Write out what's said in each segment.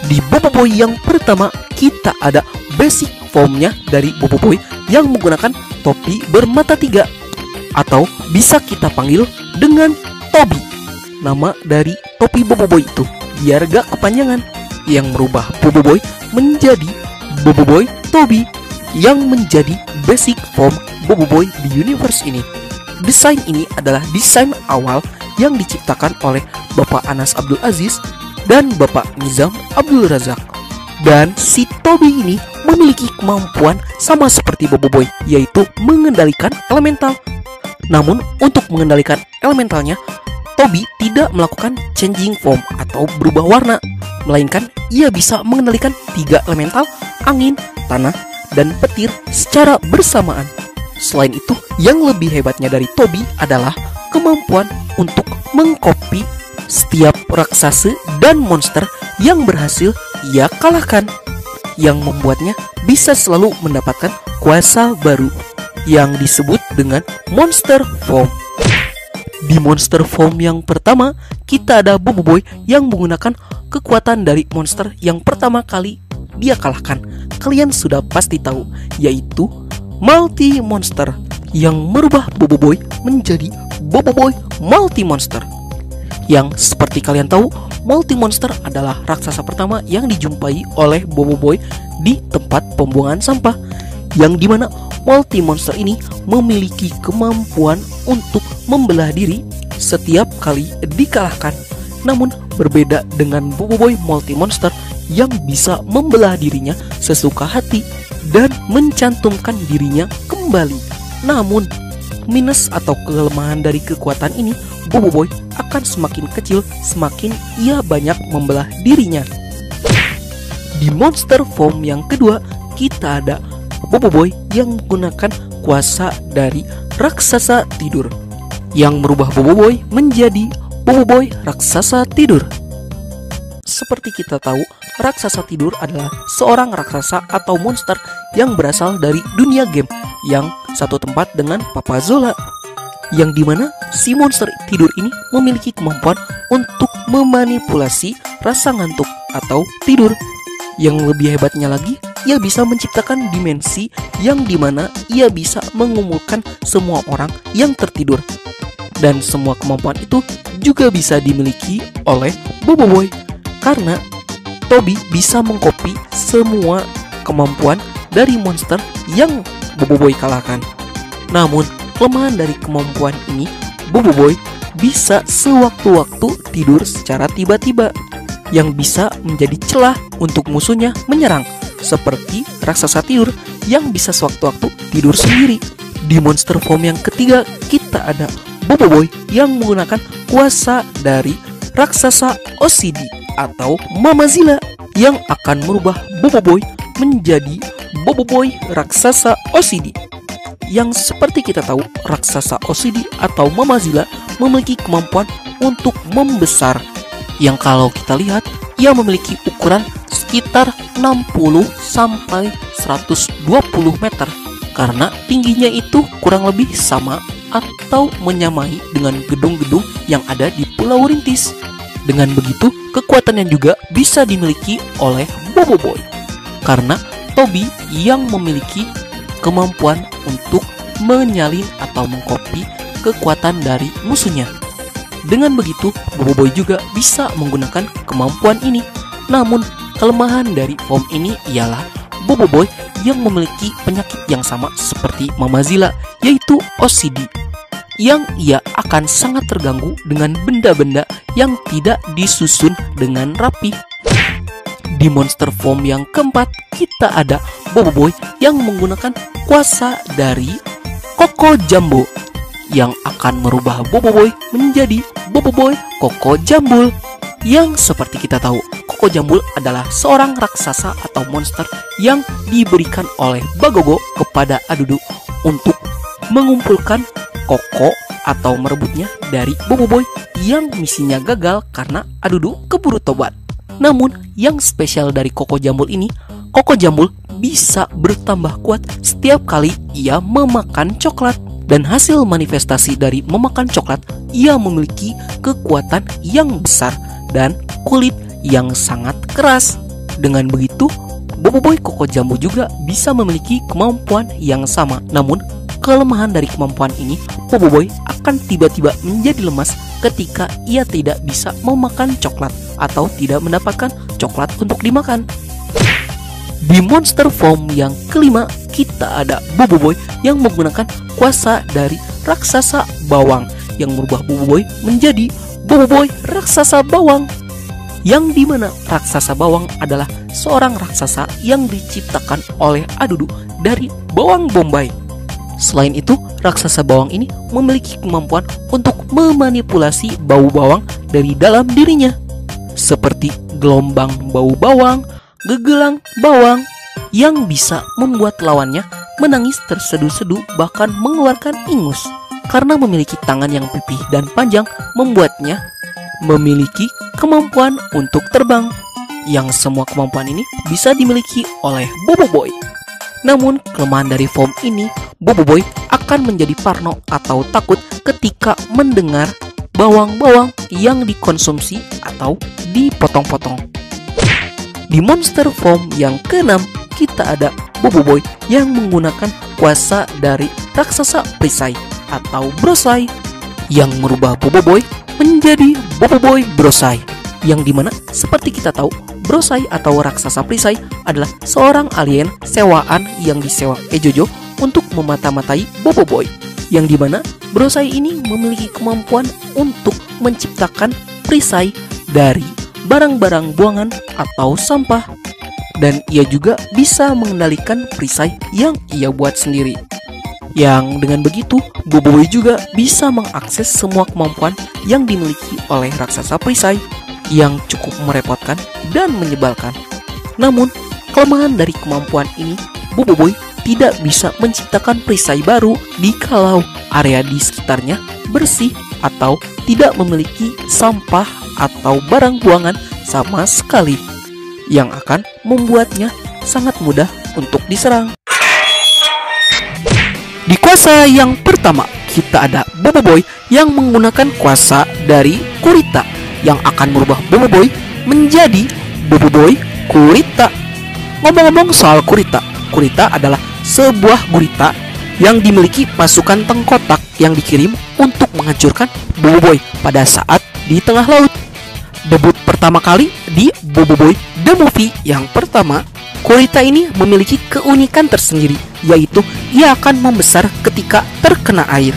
Di Boboiboy yang pertama, kita ada basic formnya dari Boboiboy yang menggunakan topi bermata 3, atau bisa kita panggil dengan Tobi. Nama dari topi Boboiboy itu biar gak kepanjangan, yang merubah Boboiboy menjadi Boboiboy Tobi, yang menjadi basic form Boboiboy di universe ini. Desain ini adalah desain awal yang diciptakan oleh Bapak Anas Abdul Aziz dan Bapak Nizam Abdul Razak. Dan si Tobi ini memiliki kemampuan sama seperti Boboiboy, yaitu mengendalikan elemental. Namun untuk mengendalikan elementalnya, Tobi tidak melakukan changing form atau berubah warna, melainkan ia bisa mengendalikan 3 elemental, angin, tanah, dan petir secara bersamaan. Selain itu, yang lebih hebatnya dari Tobi adalah kemampuan untuk mengcopy setiap raksasa dan monster yang berhasil ia kalahkan, yang membuatnya bisa selalu mendapatkan kuasa baru yang disebut dengan monster form. Di monster form yang pertama, kita ada Boboiboy yang menggunakan kekuatan dari monster yang pertama kali dia kalahkan. Kalian sudah pasti tahu, yaitu Multi Monster, yang merubah Boboiboy menjadi Boboiboy Multi Monster. Yang seperti kalian tahu, Multi Monster adalah raksasa pertama yang dijumpai oleh Boboiboy di tempat pembuangan sampah, yang dimana Multi Monster ini memiliki kemampuan untuk membelah diri setiap kali dikalahkan. Namun berbeda dengan Boboiboy Multi Monster yang bisa membelah dirinya sesuka hati dan mencantumkan dirinya kembali. Namun minus atau kelemahan dari kekuatan ini, Boboiboy akan semakin kecil semakin ia banyak membelah dirinya. Di monster form yang kedua, kita ada Boboiboy yang menggunakan kuasa dari raksasa tidur, yang merubah Boboiboy menjadi Boboiboy raksasa tidur. Seperti kita tahu, raksasa tidur adalah seorang raksasa atau monster yang berasal dari dunia game yang satu tempat dengan Papa Zola, yang dimana si monster tidur ini memiliki kemampuan untuk memanipulasi rasa ngantuk atau tidur. Yang lebih hebatnya lagi, ia bisa menciptakan dimensi yang dimana ia bisa mengumpulkan semua orang yang tertidur. Dan semua kemampuan itu juga bisa dimiliki oleh Boboiboy, karena Tobi bisa mengcopy semua kemampuan dari monster yang Boboiboy kalahkan. Namun kelemahan dari kemampuan ini, Boboiboy bisa sewaktu-waktu tidur secara tiba-tiba, yang bisa menjadi celah untuk musuhnya menyerang, seperti raksasa tidur yang bisa sewaktu-waktu tidur sendiri. Di monster form yang ketiga, kita ada Boboiboy yang menggunakan kuasa dari raksasa OCD atau Mamazilla, yang akan merubah Boboiboy menjadi Boboiboy raksasa OCD. Yang seperti kita tahu, raksasa OCD atau Mamazilla memiliki kemampuan untuk membesar, yang kalau kita lihat ia memiliki ukuran sekitar 60 sampai 120 meter, karena tingginya itu kurang lebih sama atau menyamai dengan gedung-gedung yang ada di Pulau Rintis. Dengan begitu, kekuatan yang juga bisa dimiliki oleh Boboiboy, karena Tobi yang memiliki kemampuan untuk menyalin atau mengcopy kekuatan dari musuhnya. Dengan begitu, Boboiboy juga bisa menggunakan kemampuan ini. Namun, kelemahan dari form ini ialah Boboiboy yang memiliki penyakit yang sama seperti Mamazilla, yaitu OCD, yang ia akan sangat terganggu dengan benda-benda yang tidak disusun dengan rapi. Di monster form yang keempat, kita ada Boboiboy yang menggunakan kuasa dari Koko Jambul, yang akan merubah Boboiboy menjadi Boboiboy Koko Jambul. Yang seperti kita tahu, Koko Jambul adalah seorang raksasa atau monster yang diberikan oleh Bagogo kepada Adudu untuk mengumpulkan Koko atau merebutnya dari Boboiboy yang misinya gagal karena Adudu keburu tobat. Namun yang spesial dari Koko Jambul ini, Koko Jambul bisa bertambah kuat setiap kali ia memakan coklat. Dan hasil manifestasi dari memakan coklat, ia memiliki kekuatan yang besar dan kulit yang sangat keras. Dengan begitu, Boboiboy Koko Jambu juga bisa memiliki kemampuan yang sama. Namun, kelemahan dari kemampuan ini, Boboiboy akan tiba-tiba menjadi lemas ketika ia tidak bisa memakan coklat atau tidak mendapatkan coklat untuk dimakan. Di monster form yang kelima, kita ada Boboiboy yang menggunakan kuasa dari raksasa bawang, yang merubah Boboiboy menjadi Boboiboy raksasa bawang, yang dimana raksasa bawang adalah seorang raksasa yang diciptakan oleh Adudu dari bawang bombay. Selain itu, raksasa bawang ini memiliki kemampuan untuk memanipulasi bau bawang dari dalam dirinya, seperti gelombang bau bawang, gegelang bawang, yang bisa membuat lawannya menangis terseduh-seduh bahkan mengeluarkan ingus. Karena memiliki tangan yang pipih dan panjang, membuatnya memiliki kemampuan untuk terbang, yang semua kemampuan ini bisa dimiliki oleh Boboiboy. Namun, kelemahan dari form ini, Boboiboy akan menjadi parno atau takut ketika mendengar bawang-bawang yang dikonsumsi atau dipotong-potong. Di monster form yang keenam, kita ada Boboiboy yang menggunakan kuasa dari raksasa perisai atau Brosai, yang merubah Boboiboy menjadi Boboiboy Brosai, yang dimana seperti kita tahu, Brosai atau raksasa perisai adalah seorang alien sewaan yang disewa Ejojo untuk memata-matai Boboiboy, yang dimana Brosai ini memiliki kemampuan untuk menciptakan perisai dari barang-barang buangan atau sampah, dan ia juga bisa mengendalikan perisai yang ia buat sendiri. Yang dengan begitu, Boboiboy juga bisa mengakses semua kemampuan yang dimiliki oleh raksasa perisai, yang cukup merepotkan dan menyebalkan. Namun, kelemahan dari kemampuan ini, Boboiboy tidak bisa menciptakan perisai baru jikalau area di sekitarnya bersih atau tidak memiliki sampah atau barang buangan sama sekali, yang akan membuatnya sangat mudah untuk diserang. Di kuasa yang pertama, kita ada Boboiboy yang menggunakan kuasa dari Kurita, yang akan merubah Boboiboy menjadi Boboiboy Kurita. Ngomong-ngomong soal Kurita, Kurita adalah sebuah gurita yang dimiliki pasukan tengkotak yang dikirim untuk menghancurkan Boboiboy pada saat di tengah laut. Debut pertama kali di Boboiboy The Movie yang pertama, Kurita ini memiliki keunikan tersendiri, yaitu ia akan membesar ketika terkena air.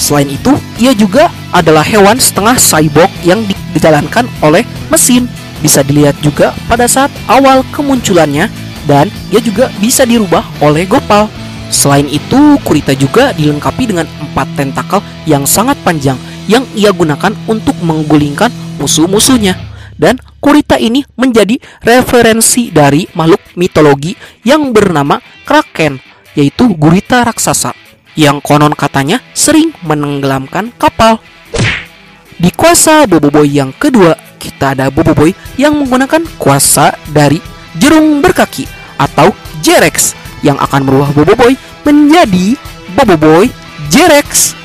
Selain itu, ia juga adalah hewan setengah cyborg yang dijalankan oleh mesin. Bisa dilihat juga pada saat awal kemunculannya, dan ia juga bisa dirubah oleh Gopal. Selain itu, Kurita juga dilengkapi dengan 4 tentakel yang sangat panjang yang ia gunakan untuk menggulingkan musuh-musuhnya. Dan Kurita ini menjadi referensi dari makhluk mitologi yang bernama Kraken, yaitu gurita raksasa, yang konon katanya sering menenggelamkan kapal. Di kuasa Boboiboy yang kedua, kita ada Boboiboy yang menggunakan kuasa dari jerung berkaki atau J-Rex, yang akan merubah Boboiboy menjadi Boboiboy J-Rex.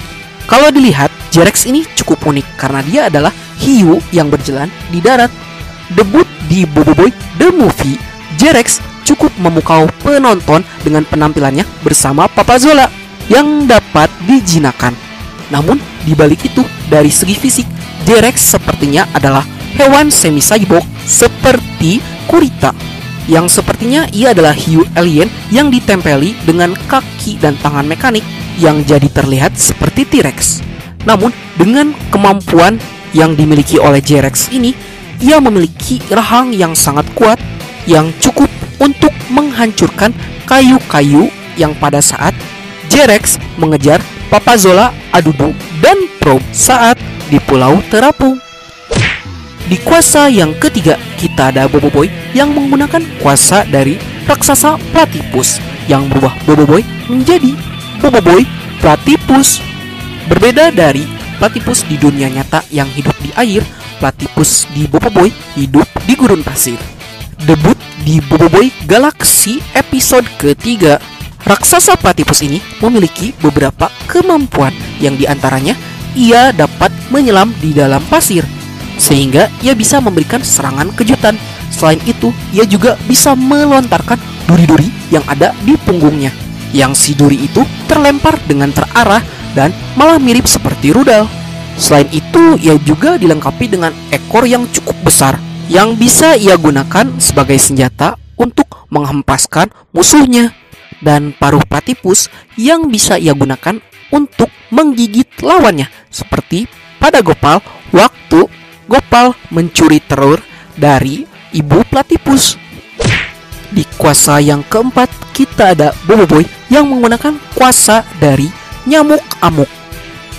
Kalau dilihat, J-Rex ini cukup unik karena dia adalah hiu yang berjalan di darat. Debut di Boboiboy The Movie, J-Rex cukup memukau penonton dengan penampilannya bersama Papa Zola yang dapat dijinakan. Namun, di balik itu, dari segi fisik, J-Rex sepertinya adalah hewan semi-cyborg seperti Kurita, yang sepertinya ia adalah hiu alien yang ditempeli dengan kaki dan tangan mekanik yang jadi terlihat seperti T-Rex. Namun, dengan kemampuan yang dimiliki oleh J-Rex ini, ia memiliki rahang yang sangat kuat yang cukup untuk menghancurkan kayu-kayu yang pada saat J-Rex mengejar Papa Zola, Adudu, dan Probe saat di Pulau Terapung. Di kuasa yang ketiga, kita ada Boboiboy yang menggunakan kuasa dari raksasa Platypus, yang berubah Boboiboy menjadi Boboiboy Platypus. Berbeda dari Platypus di dunia nyata yang hidup di air, Platypus di Boboiboy hidup di gurun pasir. Debut di Boboiboy Galaxy episode ketiga, raksasa Platypus ini memiliki beberapa kemampuan, yang diantaranya ia dapat menyelam di dalam pasir, sehingga ia bisa memberikan serangan kejutan Selain itu, ia juga bisa melontarkan duri-duri yang ada di punggungnya. Yang si duri itu terlempar dengan terarah dan malah mirip seperti rudal. Selain itu, ia juga dilengkapi dengan ekor yang cukup besar yang bisa ia gunakan sebagai senjata untuk menghempaskan musuhnya, dan paruh platypus yang bisa ia gunakan untuk menggigit lawannya, seperti pada Gopal waktu Gopal mencuri telur dari ibu platypus. Di kuasa yang keempat, kita ada Boboiboy yang menggunakan kuasa dari nyamuk amuk,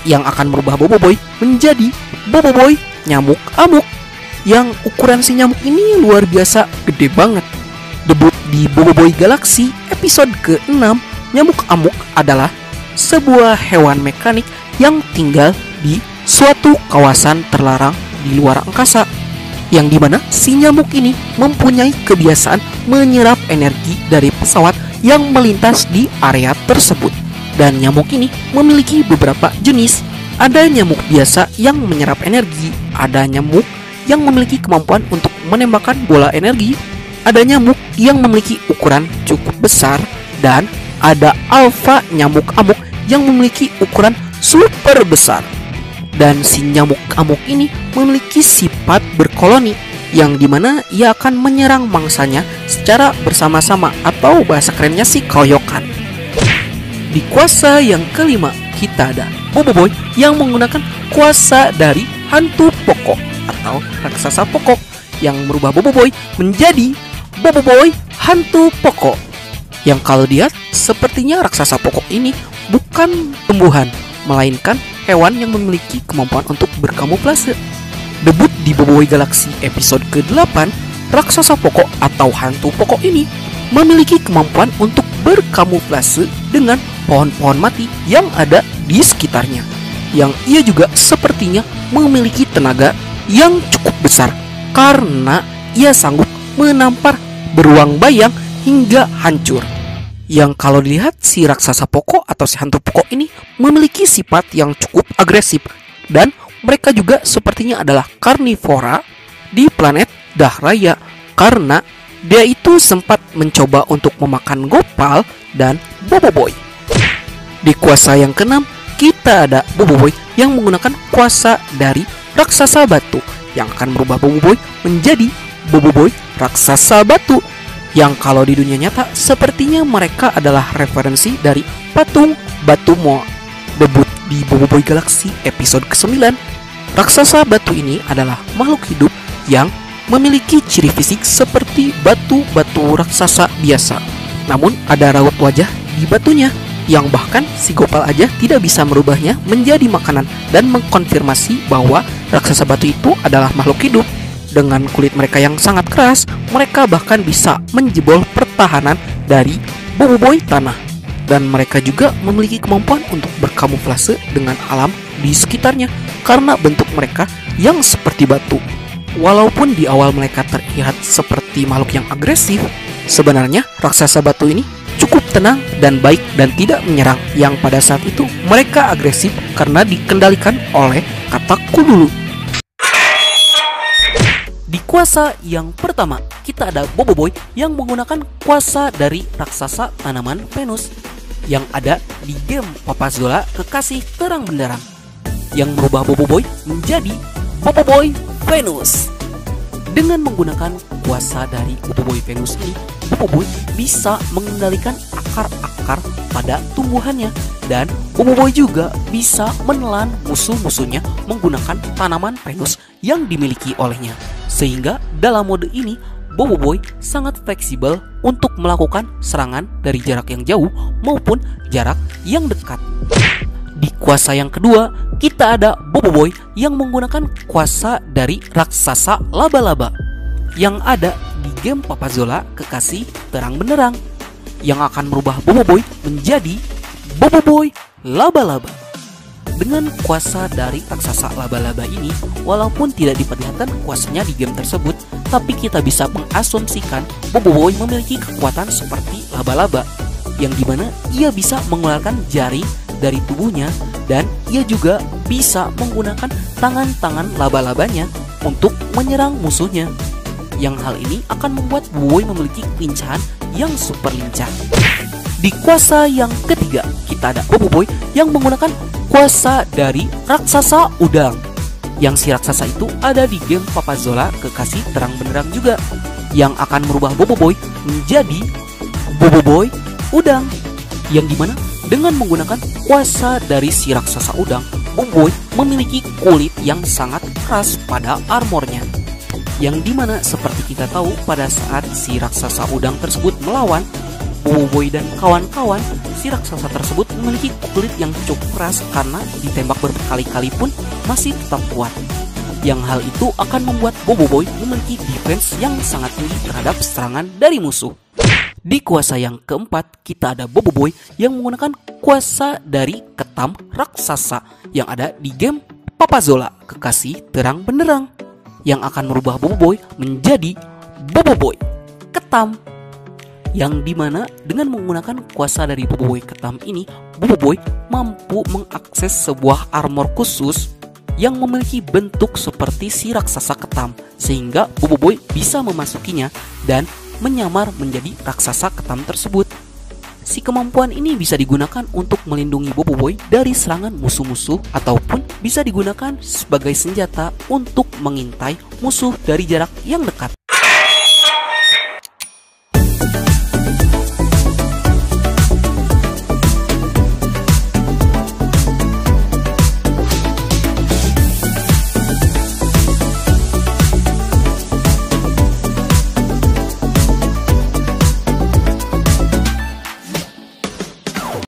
yang akan merubah Boboiboy menjadi Boboiboy nyamuk amuk. Yang ukuran si nyamuk ini luar biasa gede banget. Debut di Boboiboy Galaxy episode ke-6, nyamuk amuk adalah sebuah hewan mekanik yang tinggal di suatu kawasan terlarang di luar angkasa, yang dimana si nyamuk ini mempunyai kebiasaan menyerap energi dari pesawat yang melintas di area tersebut. Dan nyamuk ini memiliki beberapa jenis. Ada nyamuk biasa yang menyerap energi, ada nyamuk yang memiliki kemampuan untuk menembakkan bola energi, ada nyamuk yang memiliki ukuran cukup besar, dan ada alfa nyamuk amuk yang memiliki ukuran super besar. Dan si nyamuk amuk ini memiliki sifat berkoloni, yang dimana ia akan menyerang mangsanya secara bersama-sama, atau bahasa kerennya sih koyokan. Di kuasa yang kelima, kita ada Boboiboy yang menggunakan kuasa dari hantu pokok atau raksasa pokok, yang merubah Boboiboy menjadi Boboiboy hantu pokok. Yang kalau dilihat, sepertinya raksasa pokok ini bukan tumbuhan, melainkan hewan yang memiliki kemampuan untuk berkamuflase. Debut di Boboiboy Galaxy episode ke-8, raksasa pokok atau hantu pokok ini memiliki kemampuan untuk berkamuflase dengan pohon-pohon mati yang ada di sekitarnya. Yang ia juga sepertinya memiliki tenaga yang cukup besar, karena ia sanggup menampar beruang bayang hingga hancur. Yang kalau dilihat, si raksasa pokok atau si hantu pokok ini memiliki sifat yang cukup agresif, dan mereka juga sepertinya adalah karnivora di planet Dahraya, karena dia itu sempat mencoba untuk memakan Gopal dan Boboiboy. Di kuasa yang keenam, kita ada Boboiboy yang menggunakan kuasa dari raksasa batu, yang akan merubah Boboiboy menjadi Boboiboy raksasa batu. Yang kalau di dunia nyata, sepertinya mereka adalah referensi dari patung Batu Moa. Debut di Boboiboy Galaxy episode ke-9, raksasa batu ini adalah makhluk hidup yang memiliki ciri fisik seperti batu-batu raksasa biasa. Namun ada raut wajah di batunya, yang bahkan si Gopal aja tidak bisa merubahnya menjadi makanan, dan mengkonfirmasi bahwa raksasa batu itu adalah makhluk hidup. Dengan kulit mereka yang sangat keras, mereka bahkan bisa menjebol pertahanan dari Boboiboy tanah. Dan mereka juga memiliki kemampuan untuk berkamuflase dengan alam di sekitarnya, karena bentuk mereka yang seperti batu. Walaupun di awal mereka terlihat seperti makhluk yang agresif, sebenarnya raksasa batu ini cukup tenang dan baik dan tidak menyerang, yang pada saat itu mereka agresif karena dikendalikan oleh kataku dulu. Di kuasa yang pertama, kita ada Boboiboy yang menggunakan kuasa dari raksasa tanaman Venus, yang ada di game Papazola Kekasih Terang Benderang, yang merubah Boboiboy menjadi Boboiboy Venus. Dengan menggunakan kuasa dari Boboiboy Venus ini, Boboiboy bisa mengendalikan akar-akar pada tumbuhannya, dan Boboiboy juga bisa menelan musuh-musuhnya menggunakan tanaman Venus yang dimiliki olehnya. Sehingga dalam mode ini, Boboiboy sangat fleksibel untuk melakukan serangan dari jarak yang jauh maupun jarak yang dekat. Di kuasa yang kedua, kita ada Boboiboy yang menggunakan kuasa dari raksasa laba-laba, yang ada di game Papazola Kekasih Terang Benderang, yang akan merubah Boboiboy menjadi Boboiboy laba-laba. Dengan kuasa dari raksasa laba-laba ini, walaupun tidak diperlihatkan kuasanya di game tersebut, tapi kita bisa mengasumsikan Boboiboy memiliki kekuatan seperti laba-laba, yang dimana ia bisa mengeluarkan jari dari tubuhnya, dan ia juga bisa menggunakan tangan-tangan laba-labanya untuk menyerang musuhnya. yang hal ini akan membuat Boboiboy memiliki kelincahan yang super lincah. Di kuasa yang ketiga, kita ada Boboiboy yang menggunakan kuasa dari raksasa udang. Yang si raksasa itu ada di game Papazola Kekasih Terang Benderang juga, yang akan merubah Boboiboy menjadi Boboiboy udang. Yang dimana dengan menggunakan kuasa dari si raksasa udang, Boboiboy memiliki kulit yang sangat keras pada armornya. Yang dimana seperti kita tahu pada saat si raksasa udang tersebut melawan Boboiboy dan kawan-kawan, si raksasa tersebut memiliki kulit yang cukup keras karena ditembak berkali-kali pun masih tetap kuat. Yang hal itu akan membuat Boboiboy memiliki defense yang sangat tinggi terhadap serangan dari musuh. Di kuasa yang keempat, kita ada Boboiboy yang menggunakan kuasa dari ketam raksasa yang ada di game Papazola Kekasih Terang Benderang, yang akan merubah Boboiboy menjadi Boboiboy ketam. Yang dimana dengan menggunakan kuasa dari Boboiboy ketam ini, Boboiboy mampu mengakses sebuah armor khusus yang memiliki bentuk seperti si raksasa ketam, sehingga Boboiboy bisa memasukinya dan menyamar menjadi raksasa ketam tersebut. Si kemampuan ini bisa digunakan untuk melindungi Boboiboy dari serangan musuh-musuh, ataupun bisa digunakan sebagai senjata untuk mengintai musuh dari jarak yang dekat.